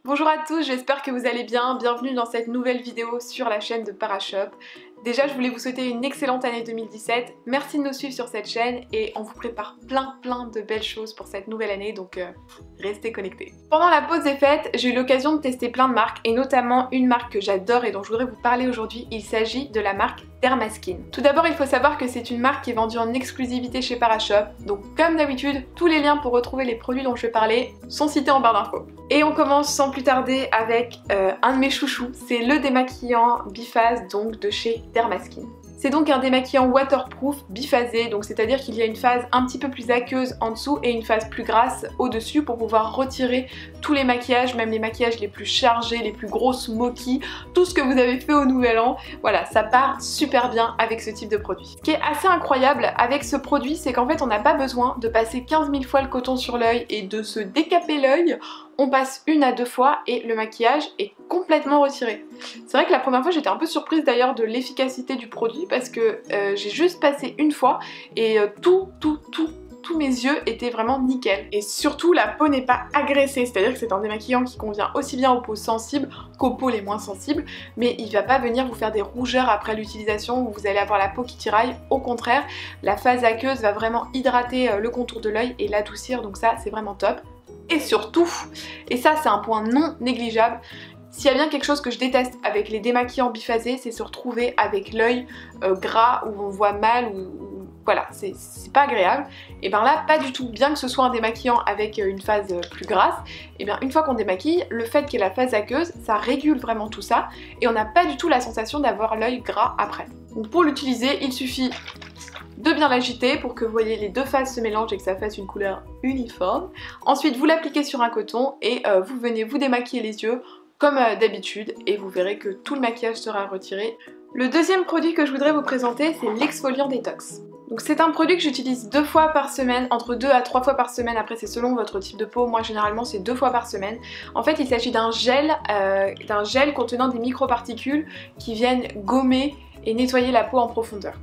Bonjour à tous, j'espère que vous allez bien, bienvenue dans cette nouvelle vidéo sur la chaîne de Parashop. Déjà je voulais vous souhaiter une excellente année 2017, merci de nous suivre sur cette chaîne et on vous prépare plein de belles choses pour cette nouvelle année, donc restez connectés. Pendant la pause des fêtes, j'ai eu l'occasion de tester plein de marques et notamment une marque que j'adore et dont je voudrais vous parler aujourd'hui, il s'agit de la marque Dermaskin. Tout d'abord il faut savoir que c'est une marque qui est vendue en exclusivité chez Parashop, donc comme d'habitude, tous les liens pour retrouver les produits dont je vais parler sont cités en barre d'infos. Et on commence sans plus tarder avec un de mes chouchous, c'est le démaquillant biphase donc de chez Dermaskin. C'est donc un démaquillant waterproof biphasé, donc c'est-à-dire qu'il y a une phase un petit peu plus aqueuse en dessous et une phase plus grasse au-dessus pour pouvoir retirer tous les maquillages, même les maquillages les plus chargés, les plus gros smoky, tout ce que vous avez fait au nouvel an. Voilà, ça part super bien avec ce type de produit. Ce qui est assez incroyable avec ce produit, c'est qu'en fait on n'a pas besoin de passer 15 000 fois le coton sur l'œil et de se décaper l'œil. On passe 1 à 2 fois et le maquillage est complètement retiré. C'est vrai que la première fois j'étais un peu surprise d'ailleurs de l'efficacité du produit parce que j'ai juste passé une fois et tous mes yeux étaient vraiment nickel. Et surtout la peau n'est pas agressée, c'est-à-dire que c'est un démaquillant qui convient aussi bien aux peaux sensibles qu'aux peaux les moins sensibles, mais il va pas venir vous faire des rougeurs après l'utilisation où vous allez avoir la peau qui tiraille. Au contraire, la phase aqueuse va vraiment hydrater le contour de l'œil et l'adoucir, donc ça c'est vraiment top. Et surtout, et ça c'est un point non négligeable, s'il y a bien quelque chose que je déteste avec les démaquillants biphasés, c'est se retrouver avec l'œil gras où on voit mal ou voilà, c'est pas agréable. Et bien là, pas du tout. Bien que ce soit un démaquillant avec une phase plus grasse, et bien une fois qu'on démaquille, le fait qu'il y ait la phase aqueuse, ça régule vraiment tout ça et on n'a pas du tout la sensation d'avoir l'œil gras après. Donc pour l'utiliser, il suffit de bien l'agiter pour que vous voyez les deux phases se mélangent et que ça fasse une couleur uniforme. Ensuite vous l'appliquez sur un coton et vous venez vous démaquiller les yeux comme d'habitude et vous verrez que tout le maquillage sera retiré. Le deuxième produit que je voudrais vous présenter, c'est l'exfoliant détox. Donc c'est un produit que j'utilise 2 fois par semaine, entre 2 à 3 fois par semaine, après c'est selon votre type de peau, moi généralement c'est 2 fois par semaine. En fait il s'agit d'un gel contenant des microparticules qui viennent gommer et nettoyer la peau en profondeur.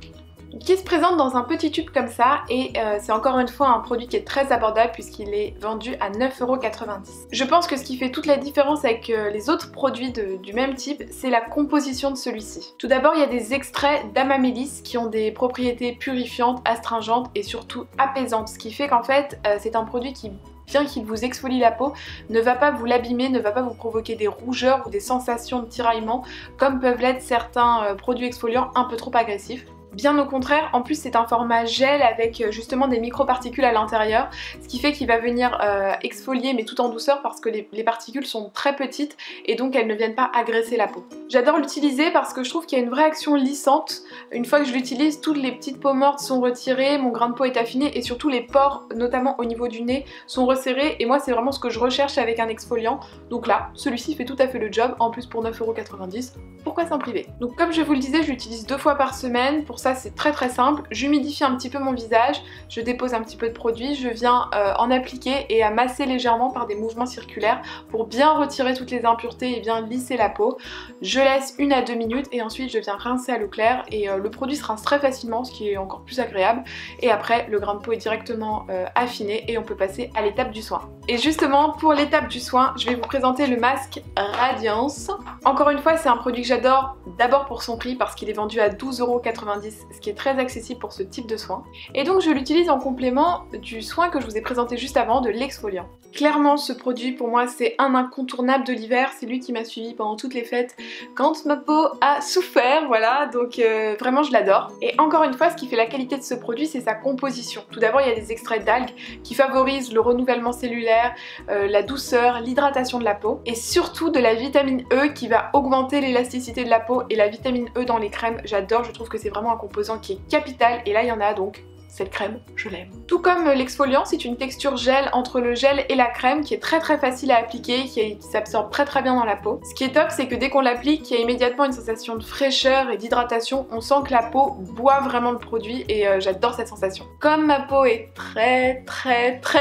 Qui se présente dans un petit tube comme ça et c'est encore une fois un produit qui est très abordable puisqu'il est vendu à 9,90 €. Je pense que ce qui fait toute la différence avec les autres produits du même type, c'est la composition de celui-ci. Tout d'abord il y a des extraits d'amamélis qui ont des propriétés purifiantes, astringentes et surtout apaisantes, ce qui fait qu'en fait c'est un produit qui, bien qu'il vous exfolie la peau, ne va pas vous l'abîmer, ne va pas vous provoquer des rougeurs ou des sensations de tiraillement comme peuvent l'être certains produits exfoliants un peu trop agressifs. Bien au contraire, en plus c'est un format gel avec justement des microparticules à l'intérieur, ce qui fait qu'il va venir exfolier mais tout en douceur parce que les particules sont très petites et donc elles ne viennent pas agresser la peau. J'adore l'utiliser parce que je trouve qu'il y a une vraie action lissante. Une fois que je l'utilise, toutes les petites peaux mortes sont retirées, mon grain de peau est affiné et surtout les pores, notamment au niveau du nez, sont resserrés et moi c'est vraiment ce que je recherche avec un exfoliant. Donc là, celui-ci fait tout à fait le job, en plus pour 9,90 €, pourquoi s'en priver? Donc comme je vous le disais, je l'utilise 2 fois par semaine, pour ça c'est très simple. J'humidifie un petit peu mon visage, je dépose un petit peu de produit, je viens en appliquer et à masser légèrement par des mouvements circulaires pour bien retirer toutes les impuretés et bien lisser la peau. Je laisse 1 à 2 minutes et ensuite je viens rincer à l'eau claire et le produit se rince très facilement, ce qui est encore plus agréable. Et après le grain de peau est directement affiné et on peut passer à l'étape du soin. Et justement pour l'étape du soin, je vais vous présenter le masque Radiance. Encore une fois c'est un produit que j'adore, d'abord pour son prix parce qu'il est vendu à 12,90 €, ce qui est très accessible pour ce type de soin. Et donc je l'utilise en complément du soin que je vous ai présenté juste avant, de l'exfoliant. Clairement ce produit pour moi c'est un incontournable de l'hiver, c'est lui qui m'a suivi pendant toutes les fêtes quand ma peau a souffert, voilà, donc vraiment je l'adore. Et encore une fois ce qui fait la qualité de ce produit c'est sa composition. Tout d'abord il y a des extraits d'algues qui favorisent le renouvellement cellulaire, la douceur, l'hydratation de la peau et surtout de la vitamine E qui va augmenter l'élasticité de la peau. Et la vitamine E dans les crèmes j'adore, je trouve que c'est vraiment un composant qui est capital et là il y en a donc. Cette crème, je l'aime. Tout comme l'exfoliant, c'est une texture gel entre le gel et la crème qui est très facile à appliquer, qui s'absorbe très bien dans la peau. Ce qui est top, c'est que dès qu'on l'applique, il y a immédiatement une sensation de fraîcheur et d'hydratation. On sent que la peau boit vraiment le produit et j'adore cette sensation. Comme ma peau est très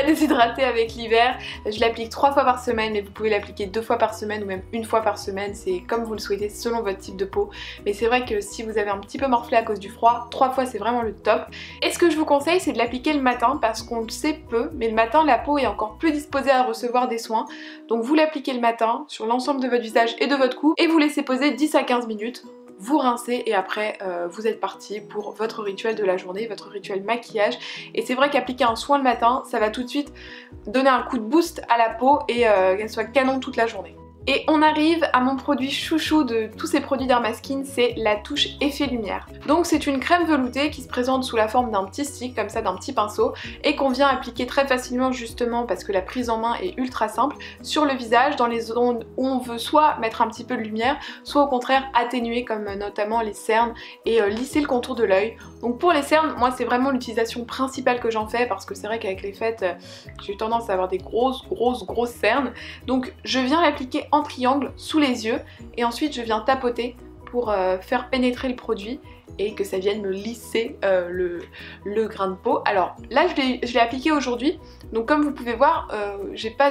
déshydratée avec l'hiver, je l'applique 3 fois par semaine, mais vous pouvez l'appliquer 2 fois par semaine ou même 1 fois par semaine, c'est comme vous le souhaitez selon votre type de peau. Mais c'est vrai que si vous avez un petit peu morflé à cause du froid, 3 fois c'est vraiment le top. Et ce que je vous vous conseille, c'est de l'appliquer le matin parce qu'on le sait peu, mais le matin la peau est encore plus disposée à recevoir des soins. Donc vous l'appliquez le matin sur l'ensemble de votre visage et de votre cou et vous laissez poser 10 à 15 minutes. Vous rincez et après vous êtes parti pour votre rituel de la journée, votre rituel maquillage. Et c'est vrai qu'appliquer un soin le matin, ça va tout de suite donner un coup de boost à la peau et qu'elle soit canon toute la journée. Et on arrive à mon produit chouchou de tous ces produits Dermaskin, c'est la touche effet lumière. Donc c'est une crème veloutée qui se présente sous la forme d'un petit stick, comme ça, d'un petit pinceau, et qu'on vient appliquer très facilement justement parce que la prise en main est ultra simple sur le visage, dans les zones où on veut soit mettre un petit peu de lumière, soit au contraire atténuer, comme notamment les cernes, et lisser le contour de l'œil. Donc pour les cernes, moi c'est vraiment l'utilisation principale que j'en fais parce que c'est vrai qu'avec les fêtes, j'ai eu tendance à avoir des grosses cernes. Donc je viens l'appliquer en triangle sous les yeux et ensuite je viens tapoter pour faire pénétrer le produit et que ça vienne me lisser le grain de peau. Alors là je l'ai appliqué aujourd'hui, donc comme vous pouvez voir j'ai pas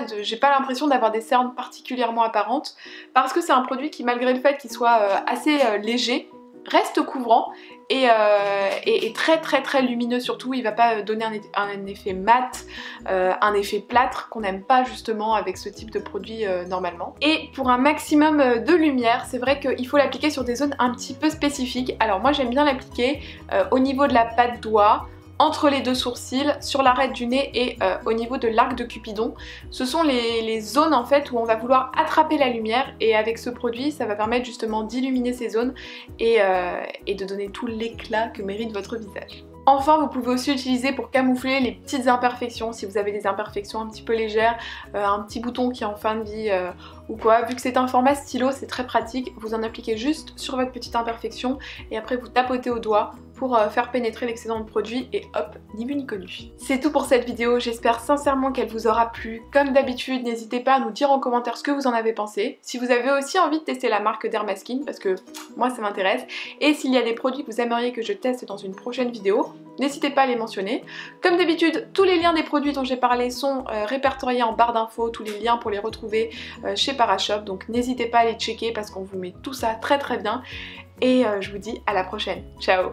l'impression d'avoir des cernes particulièrement apparentes parce que c'est un produit qui, malgré le fait qu'il soit assez léger, reste couvrant et très lumineux surtout. Il va pas donner un effet mat, un effet plâtre qu'on n'aime pas justement avec ce type de produit normalement. Et pour un maximum de lumière, c'est vrai qu'il faut l'appliquer sur des zones un petit peu spécifiques. Alors moi j'aime bien l'appliquer au niveau de la patte doigt, entre les deux sourcils, sur l'arête du nez et au niveau de l'arc de Cupidon. Ce sont les zones en fait où on va vouloir attraper la lumière et avec ce produit ça va permettre justement d'illuminer ces zones et de donner tout l'éclat que mérite votre visage. Enfin, vous pouvez aussi l'utiliser pour camoufler les petites imperfections, si vous avez des imperfections un petit peu légères, un petit bouton qui est en fin de vie ou quoi. Vu que c'est un format stylo, c'est très pratique, vous en appliquez juste sur votre petite imperfection et après vous tapotez au doigt pour faire pénétrer l'excédent de produit et hop, ni vu ni connu. C'est tout pour cette vidéo, j'espère sincèrement qu'elle vous aura plu. Comme d'habitude, n'hésitez pas à nous dire en commentaire ce que vous en avez pensé. Si vous avez aussi envie de tester la marque Dermaskin, parce que moi ça m'intéresse, et s'il y a des produits que vous aimeriez que je teste dans une prochaine vidéo, n'hésitez pas à les mentionner. Comme d'habitude, tous les liens des produits dont j'ai parlé sont répertoriés en barre d'infos, tous les liens pour les retrouver chez Parashop, donc n'hésitez pas à les checker parce qu'on vous met tout ça très bien. Et je vous dis à la prochaine. Ciao!